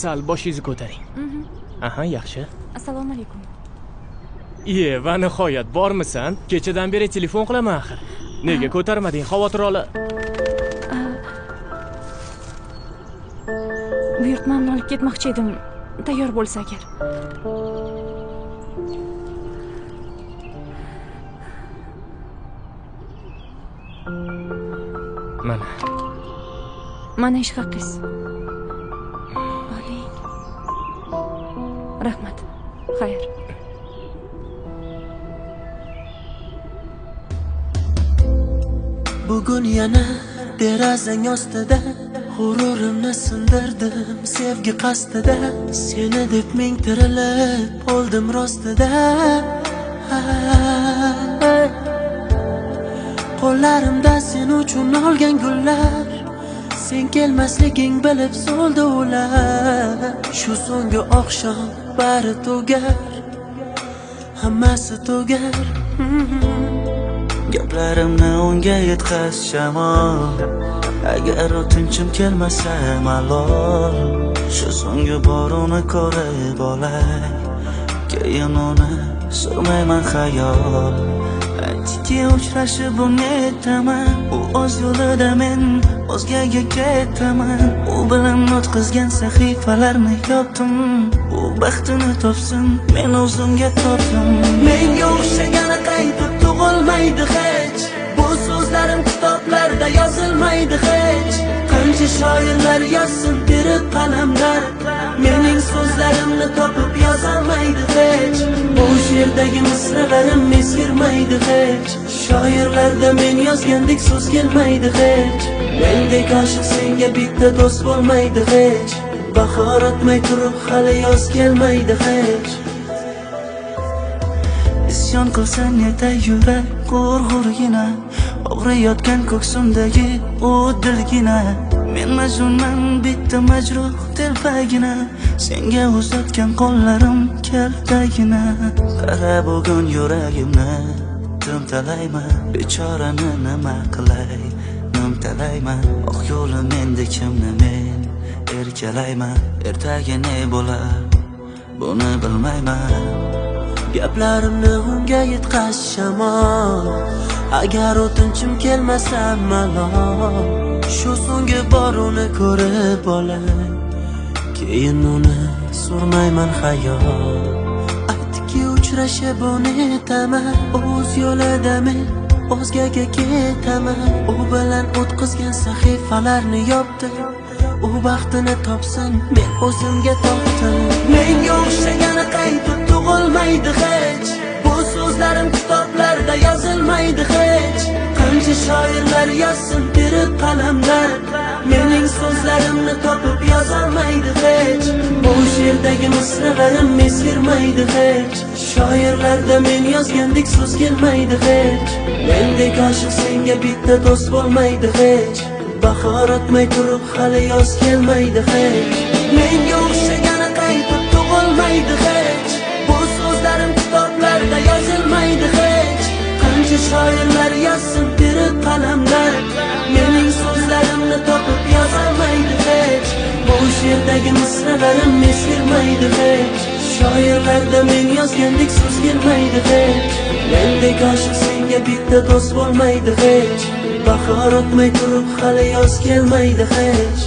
sal boshingizni ko'taring. Aha, yaxshi. Assalomu alaykum. Va nihoyat bormisan? Kechadan beri telefon qilaman axir. Nega ko'tarmading? Xavotir ola. Buyurtmamni olib ketmoqchi edim. Tayyor bo'lsa agar. Mana ish haqingiz. Oling. Rahmat. Xayr. Bugun yana derazang ostida g'ururimni sindirdim sevgi qasdida. Seni deb ming tirilib oldim rostida. Qo'llarimda sen uchun olgan gullar, sen kelmasliging bilib so'ldi ular. Shu so'nggi oqshom bari tugar, hammasi tugar. Gaplarimni unga yetkaz shamol, agar o'tinchim kelmasa malol. Shu so'nggi bor uni ko'rib olay, keyin uni surmayman xayol. Aytki uchrashib uni aytaman, u o'z yo'lida men o'zgaga ketaman. U bilan o'tkazgan sahifalarni yopdim, u baxtini topsin, men o'zimga topdim. Menga o'xshagani qaytib tug'ilmaydi hech, bu so'zlarim kitoblarda yozilmaydi hech. Qancha shoirlar yozsin tirik qalamlar, mening so'zlarimni topib yozolmaydi hech. Bu she'rdagi misralarim eskirmaydi hech. Shoirlarda men yozgandek so'z kelmaydi hech. Mendek oshiq senga bitta do'st bo'lmaydi hech. Bahor o'tmay turib hali yoz kelmaydi hech. Isyon qilsan yetay yurak g'urg'urgina, og'riyotgan ko'ksimdagi u dilgina. Men majnunman bitta majruh telpagina, senga uzatgan qo'llarim kaltagina. Qara bugun yuragimni timtalayman, bechorani nima qilay nimtalayman. Oq yo'li menda kimni men erkalayman, ertaga ne bo'lar buni bilmayman. Gaplarimni unga yetkaz shamol, agar o'tinchim kelmasa malol. Shu so'nggi bor uni ko'rib olay, keyin uni surmayman xayol. Aytki uchrashib uni aytaman, o'z yo'lida men o'zgaga ketaman. U bilan o'tkazgan sahifalarni yopdim, u baxtini topsin, men o'zimga topdim. Menga o'xshagani qaytib tug'ilmaydi hech, bu so'zlarim kitoblarda yozilmaydi hech. Qancha shoirlar yozsin tirik qalamlar, mening so'zlarimni topib yozolmaydi hech. Bu she'rdagi misralarim eskirmaydi hech. Shoirlarda men yozgandek so'z kelmaydi hech. Mendek oshiq senga bitta do'st bo'lmaydi hech. Bahor o'tmay turib hali yoz kelmaydi hech. Menga o'xshagani qaytib tug'ilmaydi hech, bu so'zlarim kitoblarda yozilmaydi hech. Qancha shoirlar yozsin tirik qalamlar, mening so'zlarimni topib yozolmaydi hech. Bu she'rdagi misralarim eskirmaydi hech. Shoirlarda men yozgandek so'z kelmaydi hech. Mendek oshiq senga bitta do'st bo'lmaydi hech. Bahor o'tmay turib hali yoz kelmaydi hech.